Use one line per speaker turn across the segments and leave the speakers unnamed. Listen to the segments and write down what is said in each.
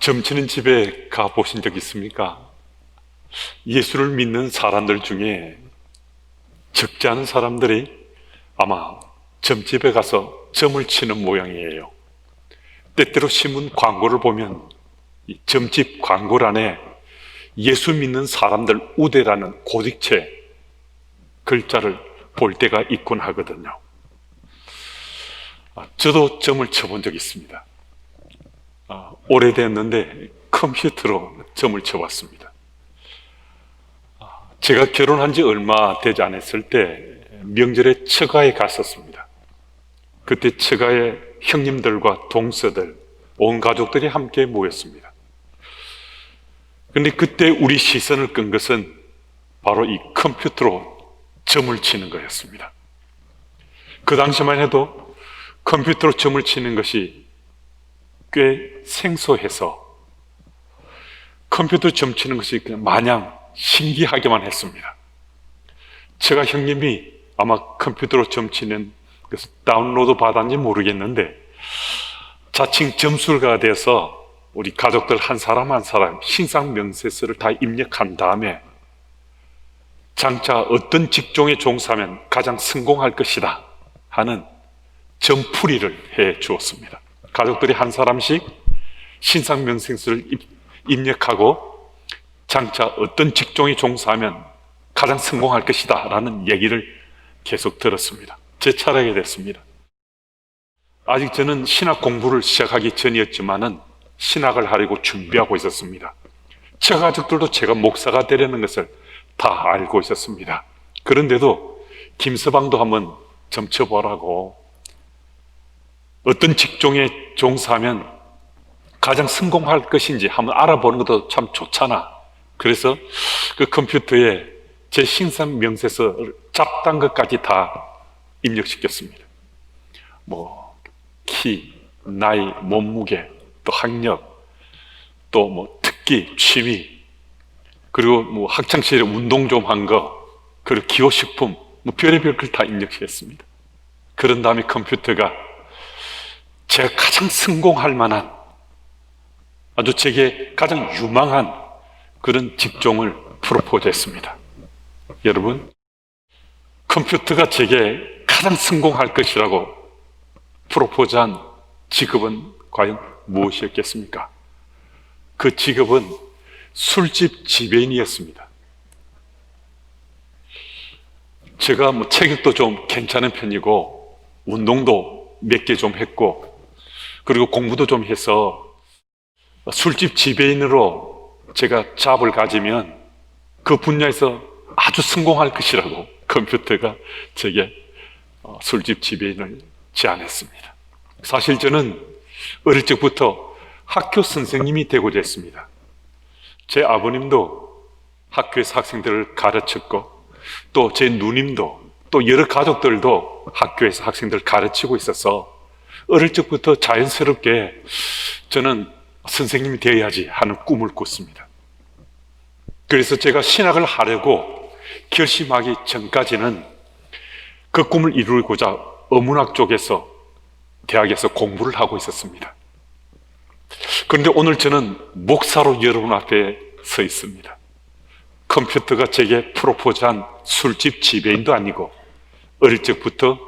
점치는 집에 가보신 적 있습니까? 예수를 믿는 사람들 중에 적지 않은 사람들이 아마 점집에 가서 점을 치는 모양이에요. 때때로 신문 광고를 보면 이 점집 광고란에 예수 믿는 사람들 우대라는 고딕체 글자를 볼 때가 있곤 하거든요. 저도 점을 쳐본 적이 있습니다. 오래됐는데 컴퓨터로 점을 쳐봤습니다. 제가 결혼한 지 얼마 되지 않았을 때 명절에 처가에 갔었습니다. 그때 처가에 형님들과 동서들, 온 가족들이 함께 모였습니다. 그런데 그때 우리 시선을 끈 것은 바로 이 컴퓨터로 점을 치는 거였습니다. 그 당시만 해도 컴퓨터로 점을 치는 것이 꽤 생소해서 컴퓨터 점 치는 것이 그냥 마냥 신기하기만 했습니다. 제가 형님이 아마 컴퓨터로 점 치는 것을 다운로드 받았는지 모르겠는데 자칭 점술가가 돼서 우리 가족들 한 사람 한 사람 신상 명세서를 다 입력한 다음에 장차 어떤 직종에 종사하면 가장 성공할 것이다 하는 점풀이를 해 주었습니다. 가족들이 한 사람씩 신상 명세서를 입력하고 장차 어떤 직종에 종사하면 가장 성공할 것이다 라는 얘기를 계속 들었습니다. 제 차례가 됐습니다. 아직 저는 신학 공부를 시작하기 전이었지만은 신학을 하려고 준비하고 있었습니다. 제 가족들도 제가 목사가 되려는 것을 다 알고 있었습니다. 그런데도 김서방도 한번 점쳐보라고, 어떤 직종에 종사하면 가장 성공할 것인지 한번 알아보는 것도 참 좋잖아. 그래서 그 컴퓨터에 제 신상 명세서를 잡다한 것까지 다 입력시켰습니다. 키, 나이, 몸무게, 또 학력, 또 특기, 취미, 그리고 학창시절에 운동 좀 한 거, 그리고 기호식품, 별의별 걸 다 입력시켰습니다. 그런 다음에 컴퓨터가 제가 가장 성공할 만한, 아주 제게 가장 유망한 그런 직종을 프로포즈했습니다. 여러분, 컴퓨터가 제게 가장 성공할 것이라고 프로포즈한 직업은 과연 무엇이었겠습니까? 그 직업은 술집 지배인이었습니다. 제가 체격도 좀 괜찮은 편이고 운동도 몇 개 좀 했고 그리고 공부도 좀 해서 술집 지배인으로 제가 잡을 가지면 그 분야에서 아주 성공할 것이라고 컴퓨터가 제게 술집 지배인을 제안했습니다. 사실 저는 어릴 적부터 학교 선생님이 되고자 했습니다. 제 아버님도 학교에서 학생들을 가르쳤고 또 제 누님도 또 여러 가족들도 학교에서 학생들을 가르치고 있어서 어릴 적부터 자연스럽게 저는 선생님이 되어야지 하는 꿈을 꿨습니다. 그래서 제가 신학을 하려고 결심하기 전까지는 그 꿈을 이루고자 어문학 쪽에서 대학에서 공부를 하고 있었습니다. 그런데 오늘 저는 목사로 여러분 앞에 서 있습니다. 컴퓨터가 제게 프로포즈한 술집 지배인도 아니고 어릴 적부터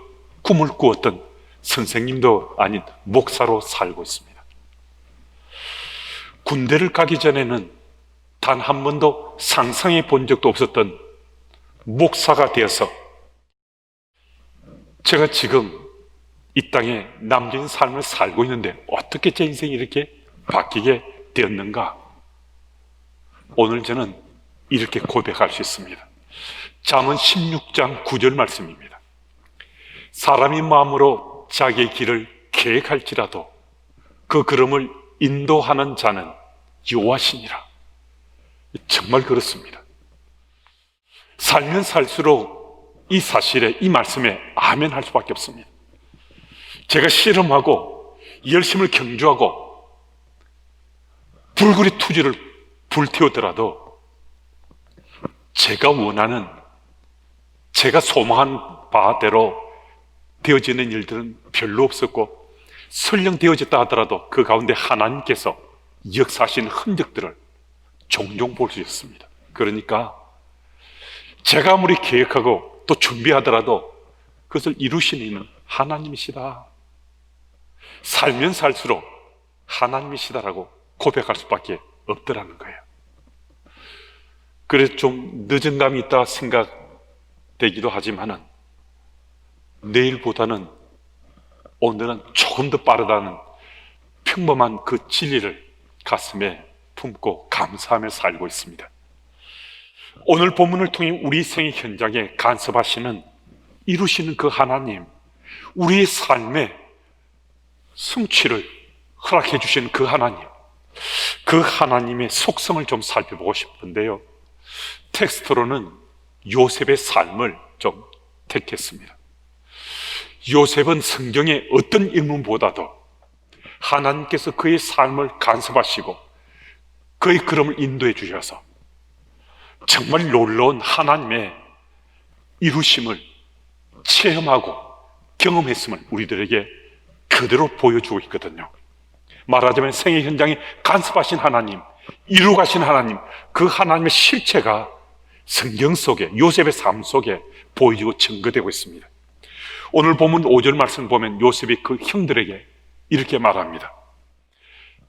꿈을 꾸었던 선생님도 아닌 목사로 살고 있습니다. 군대를 가기 전에는 단 한 번도 상상해 본 적도 없었던 목사가 되어서 제가 지금 이 땅에 남긴 삶을 살고 있는데 어떻게 제 인생이 이렇게 바뀌게 되었는가? 오늘 저는 이렇게 고백할 수 있습니다. 잠언 16장 9절 말씀입니다. 사람이 마음으로 자기의 길을 계획할지라도 그 걸음을 인도하는 자는 여호와시니라. 정말 그렇습니다. 살면 살수록 이 사실에, 이 말씀에 아멘 할 수밖에 없습니다. 제가 씨름하고 열심을 경주하고 불구리 투지를 불태우더라도 제가 원하는, 제가 소망한 바대로 되어지는 일들은 별로 없었고 설령 되어졌다 하더라도 그 가운데 하나님께서 역사하신 흔적들을 종종 볼 수 있습니다. 그러니까 제가 아무리 계획하고 또 준비하더라도 그것을 이루시는 이는 하나님이시다. 살면 살수록 하나님이시다라고 고백할 수밖에 없더라는 거예요. 그래서 좀 늦은 감이 있다 생각되기도 하지만은 내일보다는 오늘은 조금 더 빠르다는 평범한 그 진리를 가슴에 품고 감사하며 살고 있습니다. 오늘 본문을 통해 우리 생의 현장에 간섭하시는, 이루시는 그 하나님, 우리의 삶에 성취를 허락해 주시는 그 하나님, 그 하나님의 속성을 좀 살펴보고 싶은데요, 텍스트로는 요셉의 삶을 좀 택했습니다. 요셉은 성경의 어떤 인물보다도 하나님께서 그의 삶을 간섭하시고 그의 걸음을 인도해 주셔서 정말 놀라운 하나님의 이루심을 체험하고 경험했음을 우리들에게 그대로 보여주고 있거든요. 말하자면 생애 현장에 간섭하신 하나님, 이루가신 하나님, 그 하나님의 실체가 성경 속에, 요셉의 삶 속에 보여지고 증거되고 있습니다. 오늘 본문 5절 말씀 보면 요셉이 그 형들에게 이렇게 말합니다.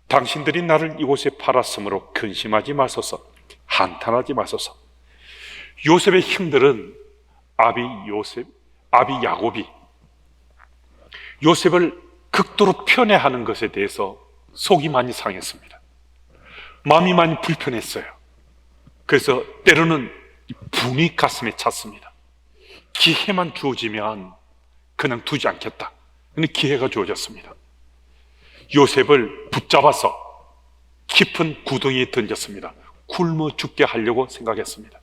당신들이 나를 이곳에 팔았으므로 근심하지 마소서, 한탄하지 마소서. 요셉의 형들은 아비 야곱이 요셉을 극도로 편애하는 것에 대해서 속이 많이 상했습니다. 마음이 많이 불편했어요. 그래서 때로는 분이 가슴에 찼습니다. 기회만 주어지면 그냥 두지 않겠다. 근데 기회가 주어졌습니다. 요셉을 붙잡아서 깊은 구덩이에 던졌습니다. 굶어 죽게 하려고 생각했습니다.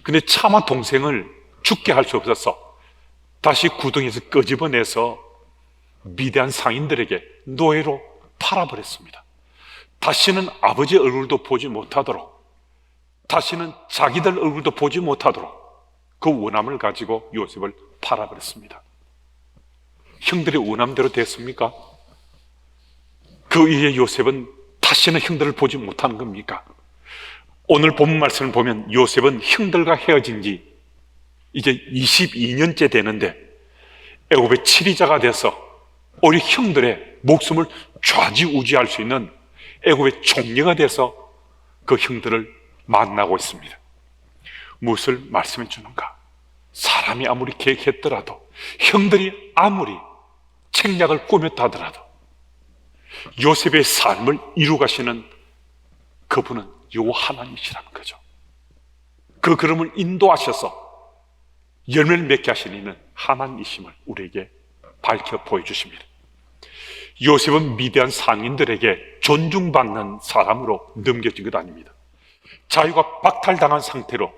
근데 차마 동생을 죽게 할 수 없어서 다시 구덩이에서 끄집어내서 미대한 상인들에게 노예로 팔아버렸습니다. 다시는 아버지의 얼굴도 보지 못하도록, 다시는 자기들 얼굴도 보지 못하도록 그 원함을 가지고 요셉을 팔아버렸습니다. 형들의 원함대로 됐습니까? 그 이후에 요셉은 다시는 형들을 보지 못하는 겁니까? 오늘 본문 말씀을 보면 요셉은 형들과 헤어진 지 이제 22년째 되는데 애굽의 치리자가 돼서 우리 형들의 목숨을 좌지우지할 수 있는 애굽의 총리가 돼서 그 형들을 만나고 있습니다. 무엇을 말씀해 주는가? 사람이 아무리 계획했더라도, 형들이 아무리 책략을 꾸몄다 하더라도 요셉의 삶을 이루가시는 그분은 여호와 하나님이시라는 거죠. 그 걸음을 인도하셔서 열매를 맺게 하시는 이는 하나님이심을 우리에게 밝혀 보여주십니다. 요셉은 미대한 상인들에게 존중받는 사람으로 넘겨진 것 아닙니다. 자유가 박탈당한 상태로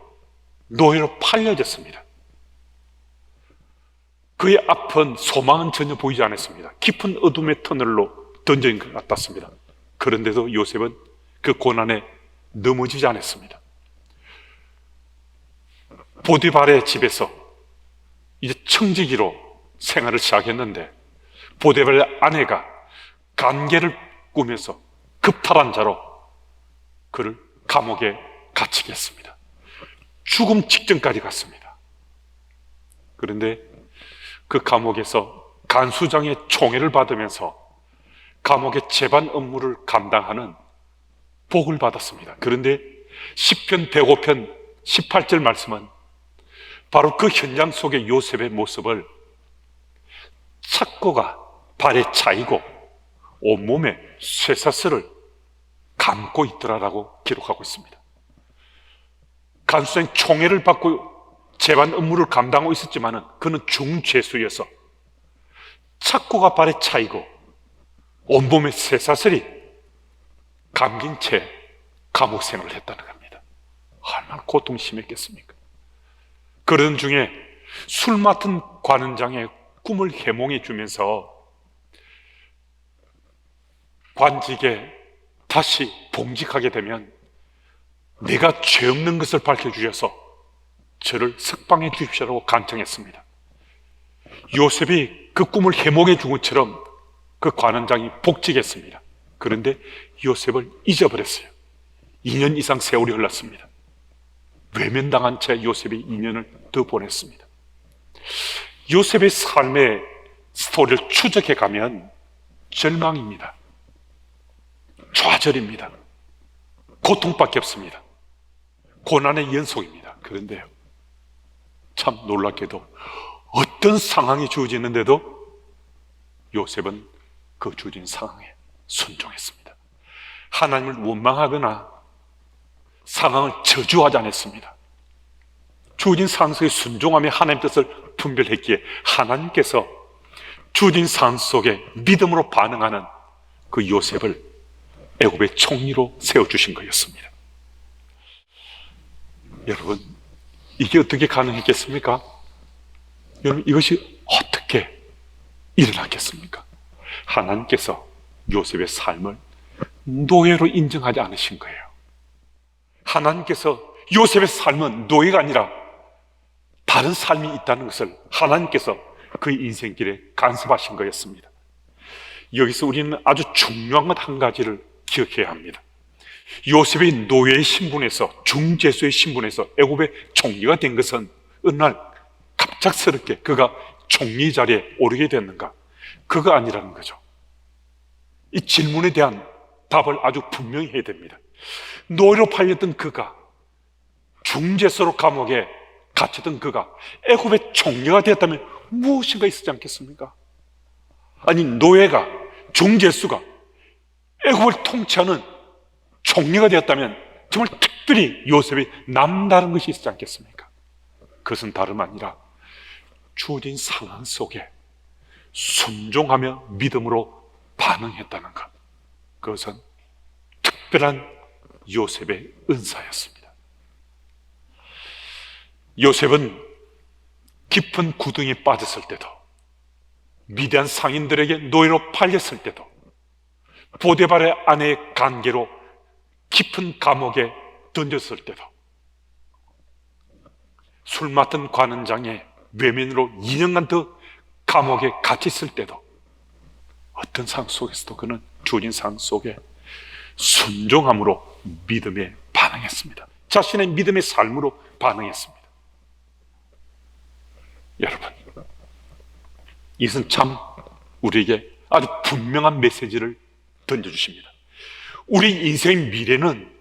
노예로 팔려졌습니다. 그의 앞은 소망은 전혀 보이지 않았습니다. 깊은 어둠의 터널로 던져진 것 같았습니다. 그런데도 요셉은 그 고난에 넘어지지 않았습니다. 보디발의 집에서 이제 청지기로 생활을 시작했는데 보디발의 아내가 간계를 꾸면서 급탈한 자로 그를 감옥에 갇히게 했습니다. 죽음 직전까지 갔습니다. 그런데 그 감옥에서 간수장의 총애를 받으면서 감옥의 재반 업무를 감당하는 복을 받았습니다. 그런데 시편 105편 18절 말씀은 바로 그 현장 속의 요셉의 모습을 착고가 발에 차이고 온몸에 쇠사슬을 감고 있더라라고 기록하고 있습니다. 간수장의 총애를 받고 재반 업무를 감당하고 있었지만은 그는 중죄수여서 착고가 발에 차이고 온몸에 쇠사슬이 감긴 채 감옥 생활을 했다는 겁니다. 얼마나 고통이 심했겠습니까? 그런 중에 술 맡은 관원장의 꿈을 해몽해 주면서 관직에 다시 봉직하게 되면 내가 죄 없는 것을 밝혀주셔서 저를 석방해 주십시오라고 간청했습니다. 요셉이 그 꿈을 해몽해 준 것처럼 그 관원장이 복직했습니다. 그런데 요셉을 잊어버렸어요. 2년 이상 세월이 흘렀습니다. 외면당한 채 요셉이 2년을 더 보냈습니다. 요셉의 삶의 스토리를 추적해 가면 절망입니다. 좌절입니다. 고통밖에 없습니다. 고난의 연속입니다. 그런데요, 참 놀랍게도 어떤 상황이 주어지는데도 요셉은 그 주어진 상황에 순종했습니다. 하나님을 원망하거나 상황을 저주하지 않았습니다. 주어진 상황 속에 순종하며 하나님 뜻을 분별했기에 하나님께서 주어진 상황 속에 믿음으로 반응하는 그 요셉을 애굽의 총리로 세워주신 거였습니다. 여러분, 이게 어떻게 가능했겠습니까? 여러분, 이것이 어떻게 일어났겠습니까? 하나님께서 요셉의 삶을 노예로 인정하지 않으신 거예요. 하나님께서 요셉의 삶은 노예가 아니라 다른 삶이 있다는 것을 하나님께서 그의 인생길에 간섭하신 거였습니다. 여기서 우리는 아주 중요한 것 한 가지를 기억해야 합니다. 요셉의 노예의 신분에서, 중재수의 신분에서 애굽의 총리가 된 것은 어느 날 갑작스럽게 그가 총리 자리에 오르게 됐는가? 그거 아니라는 거죠. 이 질문에 대한 답을 아주 분명히 해야 됩니다. 노예로 팔렸던 그가, 중재수로 감옥에 갇혔던 그가 애굽의 총리가 되었다면 무엇인가 있었지 않겠습니까? 아니, 노예가, 중재수가 애굽을 통치하는 총리가 되었다면 정말 특별히 요셉이 남다른 것이 있었지 않겠습니까? 그것은 다름 아니라 주어진 상황 속에 순종하며 믿음으로 반응했다는 것, 그것은 특별한 요셉의 은사였습니다. 요셉은 깊은 구덩이에 빠졌을 때도, 미디안 상인들에게 노예로 팔렸을 때도, 보디발의 아내의 관계로 깊은 감옥에 던졌을 때도, 술 맡은 관원장의 외면으로 2년간 더 감옥에 갇혀 있을 때도, 어떤 상황 속에서도 그는 주어진 상황 속에 순종함으로 믿음에 반응했습니다. 자신의 믿음의 삶으로 반응했습니다. 여러분, 이것은 참 우리에게 아주 분명한 메시지를 던져주십니다. 우리 인생의 미래는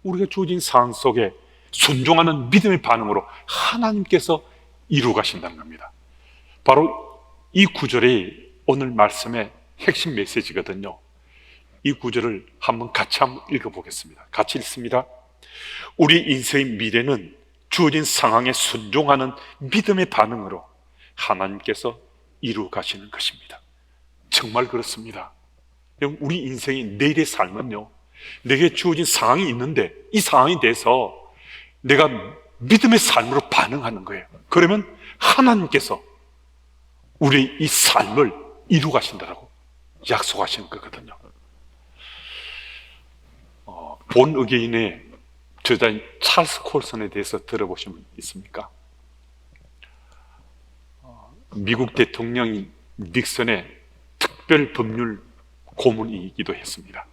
우리가 주어진 상황 속에 순종하는 믿음의 반응으로 하나님께서 이루어 가신다는 겁니다. 바로 이 구절이 오늘 말씀의 핵심 메시지거든요. 이 구절을 한번 같이 읽어보겠습니다. 같이 읽습니다. 우리 인생의 미래는 주어진 상황에 순종하는 믿음의 반응으로 하나님께서 이루어 가시는 것입니다. 정말 그렇습니다. 우리 인생의 내일의 삶은요, 내게 주어진 상황이 있는데 이 상황에 대해서 내가 믿음의 삶으로 반응하는 거예요. 그러면 하나님께서 우리 이 삶을 이루어 가신다라고 약속하시는 거거든요. 본 의계인의 저자인 찰스 콜슨에 대해서 들어보신 분 있습니까? 미국 대통령인 닉슨의 특별 법률 고문이기도 했습니다.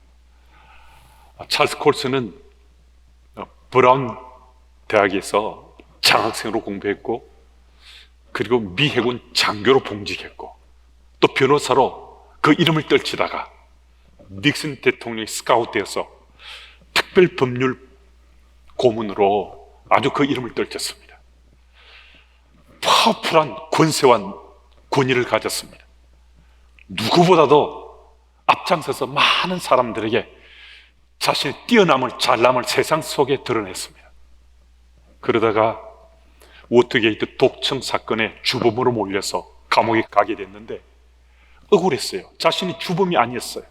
찰스 콜슨은 브라운 대학에서 장학생으로 공부했고, 그리고 미 해군 장교로 봉직했고, 또 변호사로 그 이름을 떨치다가 닉슨 대통령이 스카웃되어서 특별 법률 고문으로 아주 그 이름을 떨쳤습니다. 파워풀한 권세와 권위를 가졌습니다. 누구보다도 앞장서서 많은 사람들에게 자신의 뛰어남을, 잘남을 세상 속에 드러냈습니다. 그러다가 워터게이트 독청 사건의 주범으로 몰려서 감옥에 가게 됐는데 억울했어요. 자신이 주범이 아니었어요.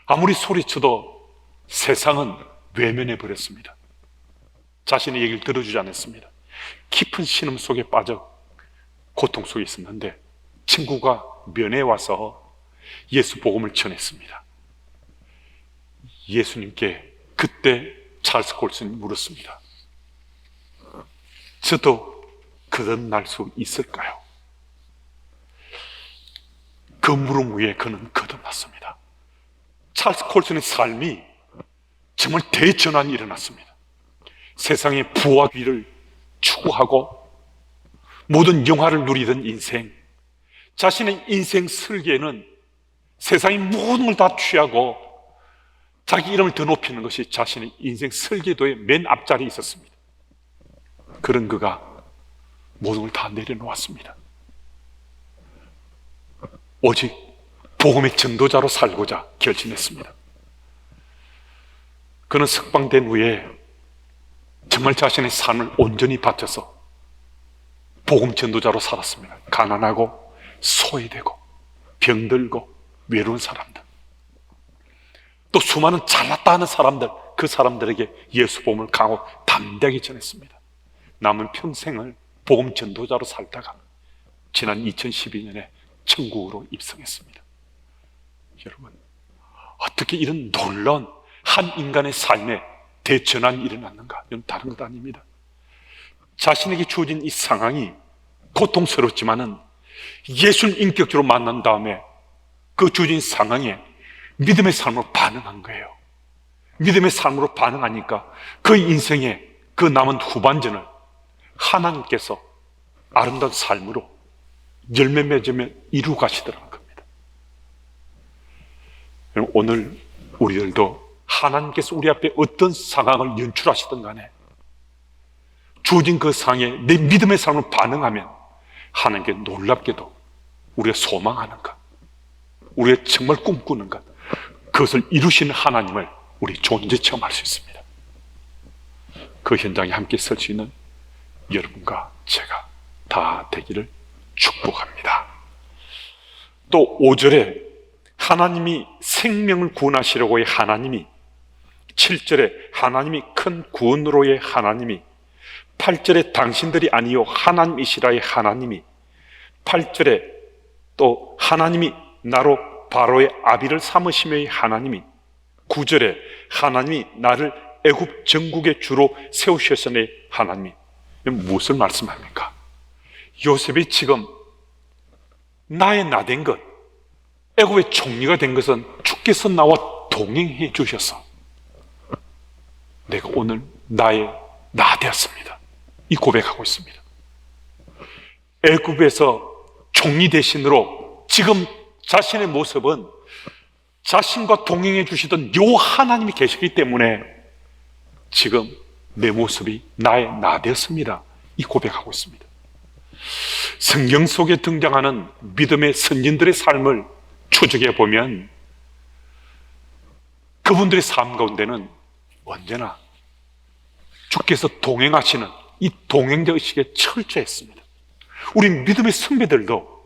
아무리 소리쳐도 세상은 외면해버렸습니다. 자신의 얘기를 들어주지 않았습니다. 깊은 신음 속에 빠져 고통 속에 있었는데 친구가 면회 와서 예수 복음을 전했습니다. 예수님께 그때 찰스 콜슨이 물었습니다. 저도 거듭날 수 있을까요? 그 물음 위에 그는 거듭났습니다. 찰스 콜슨의 삶이 정말 대전환이 일어났습니다. 세상의 부와 귀를 추구하고 모든 영화를 누리던 인생, 자신의 인생 설계에는 세상의 모든 걸 다 취하고 자기 이름을 더 높이는 것이 자신의 인생 설계도의 맨 앞자리에 있었습니다. 그런 그가 모든 걸 다 내려놓았습니다. 오직 복음의 전도자로 살고자 결심했습니다. 그는 석방된 후에 정말 자신의 삶을 온전히 바쳐서 복음 전도자로 살았습니다. 가난하고 소외되고 병들고 외로운 사람들, 또 수많은 잘났다 하는 사람들, 그 사람들에게 예수 복음을 강하고 담대하게 전했습니다. 남은 평생을 복음 전도자로 살다가 지난 2012년에 천국으로 입성했습니다. 여러분, 어떻게 이런 놀라운 한 인간의 삶에 대전환이 일어났는가? 이건 다른 것 아닙니다. 자신에게 주어진 이 상황이 고통스럽지만은 예수를 인격적으로 만난 다음에 그 주어진 상황에 믿음의 삶으로 반응한 거예요. 믿음의 삶으로 반응하니까 그 인생의 그 남은 후반전을 하나님께서 아름다운 삶으로 열매 맺으며 이루어 가시더라는 겁니다. 오늘 우리들도 하나님께서 우리 앞에 어떤 상황을 연출하시든 간에 주어진 그 상황에 내 믿음의 삶으로 반응하면 하나님께 놀랍게도 우리가 소망하는 것, 우리가 정말 꿈꾸는 것, 그것을 이루시는 하나님을 우리 존재 체험할 수 있습니다. 그 현장에 함께 설 수 있는 여러분과 제가 다 되기를 축복합니다. 또 5절에 하나님이 생명을 구원하시려고의 하나님이, 7절에 하나님이 큰 구원으로의 하나님이, 8절에 당신들이 아니요 하나님이시라의 하나님이, 8절에 또 하나님이 나로 바로의 아비를 삼으시며의 하나님이, 9절에 하나님이 나를 애굽 전국의 주로 세우셨으니 하나님이. 무엇을 말씀합니까? 요셉이 지금 나의 나된 것, 애굽의 총리가 된 것은 주께서 나와 동행해 주셔서 내가 오늘 나의 나 되었습니다. 이 고백하고 있습니다. 애굽에서 총리 대신으로 지금 자신의 모습은 자신과 동행해 주시던 요 하나님이 계시기 때문에 지금 내 모습이 나의 나 되었습니다. 이 고백하고 있습니다. 성경 속에 등장하는 믿음의 선진들의 삶을 추적해 보면 그분들의 삶 가운데는 언제나 주께서 동행하시는 이 동행자 의식에 철저했습니다. 우리 믿음의 선배들도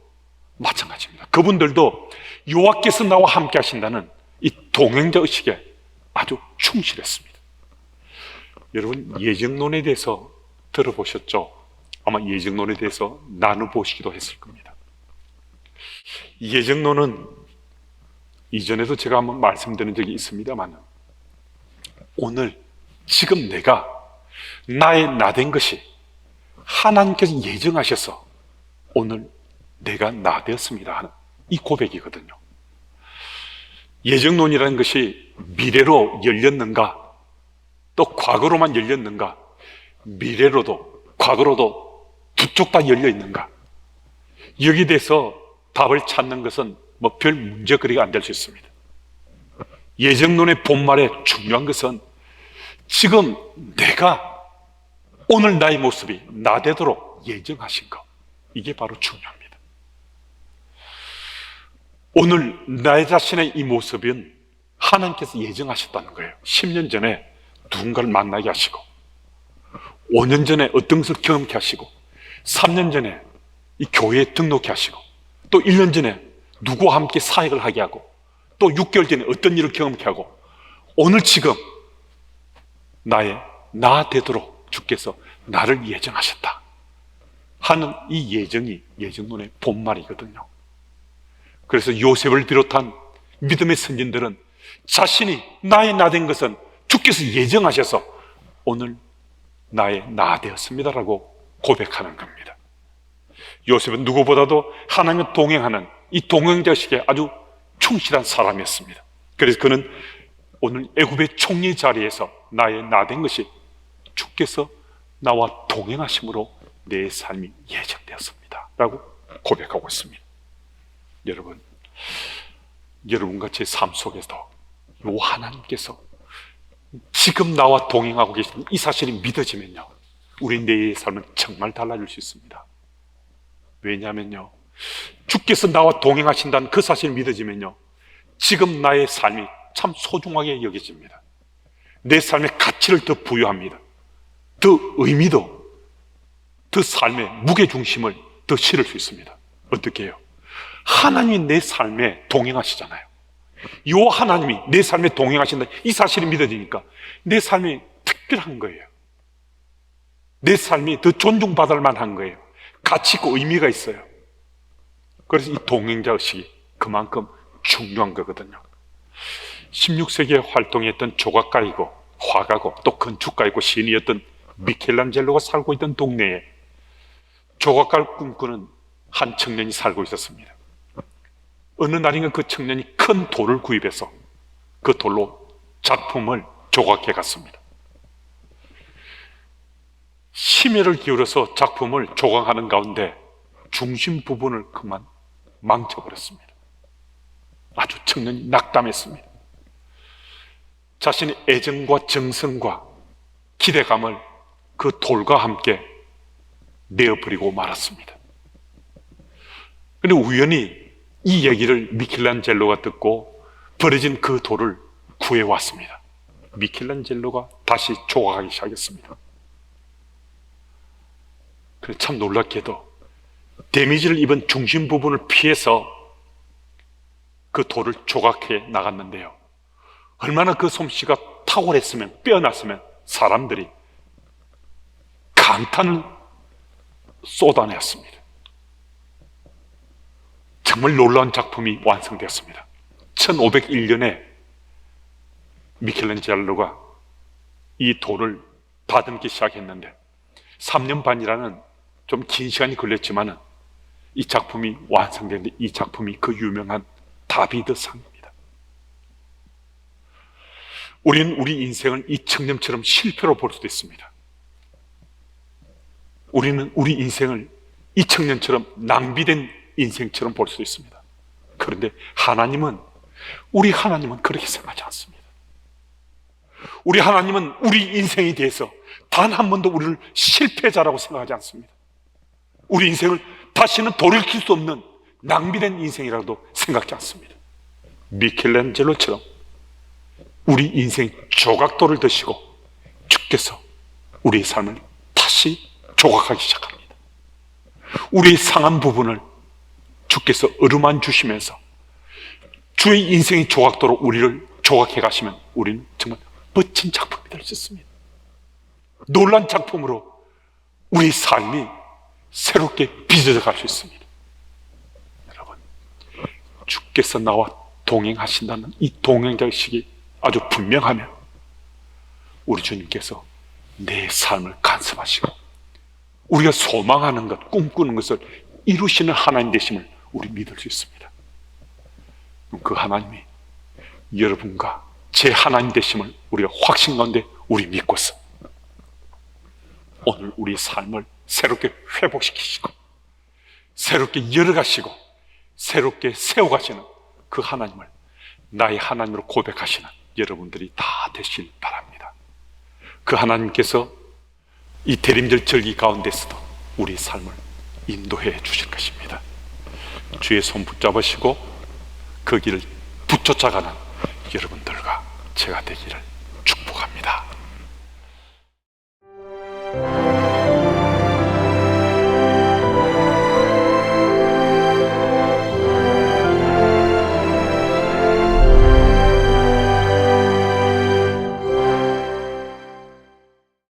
마찬가지입니다. 그분들도 여호와께서 나와 함께 하신다는 이 동행자 의식에 아주 충실했습니다. 여러분, 예정론에 대해서 들어보셨죠? 아마 예정론에 대해서 나눠보시기도 했을 겁니다. 예정론은 이전에도 제가 한번 말씀드린 적이 있습니다만, 오늘 지금 내가 나의 나 된 것이 하나님께서 예정하셔서 오늘 내가 나 되었습니다 하는 이 고백이거든요. 예정론이라는 것이 미래로 열렸는가, 또 과거로만 열렸는가, 미래로도 과거로도 두 쪽 다 열려 있는가, 여기에 대해서 답을 찾는 것은 뭐 별 문제거리가 안 될 수 있습니다. 예정론의 본말에 중요한 것은 지금 내가 오늘 나의 모습이 나 되도록 예정하신 것, 이게 바로 중요합니다. 오늘 나의 자신의 이 모습은 하나님께서 예정하셨다는 거예요. 10년 전에 누군가를 만나게 하시고, 5년 전에 어떤 것을 경험케 하시고, 3년 전에 이 교회에 등록케 하시고, 또 1년 전에 누구와 함께 사역을 하게 하고, 또 6개월 전에 어떤 일을 경험케 하고, 오늘 지금 나의 나 되도록 주께서 나를 예정하셨다 하는 이 예정이 예정론의 본말이거든요. 그래서 요셉을 비롯한 믿음의 선진들은 자신이 나의 나 된 것은 주께서 예정하셔서 오늘 나의 나 되었습니다라고 고백하는 겁니다. 요셉은 누구보다도 하나님과 동행하는 이 동행자식에 아주 충실한 사람이었습니다. 그래서 그는 오늘 애굽의 총리 자리에서 나의 나된 것이 주께서 나와 동행하심으로 내 삶이 예정되었습니다 라고 고백하고 있습니다. 여러분과 제 삶 속에서도 요 하나님께서 지금 나와 동행하고 계신 이 사실이 믿어지면요, 우리 내의 삶은 정말 달라질 수 있습니다. 왜냐하면요, 주께서 나와 동행하신다는 그 사실이 믿어지면요, 지금 나의 삶이 참 소중하게 여겨집니다. 내 삶의 가치를 더 부여합니다. 더 의미도, 더 삶의 무게중심을 더 실을 수 있습니다. 어떻게 해요? 하나님이 내 삶에 동행하시잖아요. 이 하나님이 내 삶에 동행하신다, 이 사실이 믿어지니까 내 삶이 특별한 거예요. 내 삶이 더 존중받을 만한 거예요. 가치 있고 의미가 있어요. 그래서 이 동행자의식이 그만큼 중요한 거거든요. 16세기에 활동했던 조각가이고 화가고 또 건축가이고 시인이었던 미켈란젤로가 살고 있던 동네에 조각가를 꿈꾸는 한 청년이 살고 있었습니다. 어느 날인가 그 청년이 큰 돌을 구입해서 그 돌로 작품을 조각해 갔습니다. 심혈을 기울여서 작품을 조각하는 가운데 중심 부분을 그만 망쳐버렸습니다. 아주 청년이 낙담했습니다. 자신의 애정과 정성과 기대감을 그 돌과 함께 내어버리고 말았습니다. 그런데 우연히 이 얘기를 미켈란젤로가 듣고 버려진 그 돌을 구해왔습니다. 미켈란젤로가 다시 조각하기 시작했습니다. 그래서 참 놀랍게도 데미지를 입은 중심 부분을 피해서 그 돌을 조각해 나갔는데요, 얼마나 그 솜씨가 탁월했으면, 빼어났으면 사람들이 감탄을 쏟아내었습니다. 정말 놀라운 작품이 완성되었습니다. 1501년에 미켈란젤로가 이 돌을 다듬기 시작했는데 3년 반이라는 좀 긴 시간이 걸렸지만 이 작품이 완성되는데, 이 작품이 그 유명한 다비드상입니다. 우리는 우리 인생을 이 청년처럼 실패로 볼 수도 있습니다. 우리는 우리 인생을 이 청년처럼 낭비된 인생처럼 볼 수도 있습니다. 그런데 우리 하나님은 그렇게 생각하지 않습니다. 우리 하나님은 우리 인생에 대해서 단 한 번도 우리를 실패자라고 생각하지 않습니다. 우리 인생을 다시는 돌이킬 수 없는 낭비된 인생이라고도 생각지 않습니다. 미켈란젤로처럼 우리 인생 조각돌을 드시고 주께서 우리의 삶을 다시 조각하기 시작합니다. 우리의 상한 부분을 주께서 어루만 주시면서 주의 인생의 조각도로 우리를 조각해 가시면 우리는 정말 멋진 작품이 될 수 있습니다. 놀란 작품으로 우리 삶이 새롭게 빚어져 갈 수 있습니다. 여러분, 주께서 나와 동행하신다는 이 동행자의식이 아주 분명하면 우리 주님께서 내 삶을 간섭하시고 우리가 소망하는 것, 꿈꾸는 것을 이루시는 하나님 되심을 우리 믿을 수 있습니다. 그 하나님이 여러분과 제 하나님 되심을 우리가 확신 가운데 우리 믿고서 오늘 우리 삶을 새롭게 회복시키시고 새롭게 열어가시고 새롭게 세워가시는 그 하나님을 나의 하나님으로 고백하시는 여러분들이 다 되시길 바랍니다. 그 하나님께서 이 대림절 절기 가운데서도 우리 삶을 인도해 주실 것입니다. 주의 손 붙잡으시고 그 길을 붙여가는 여러분들과 제가 되기를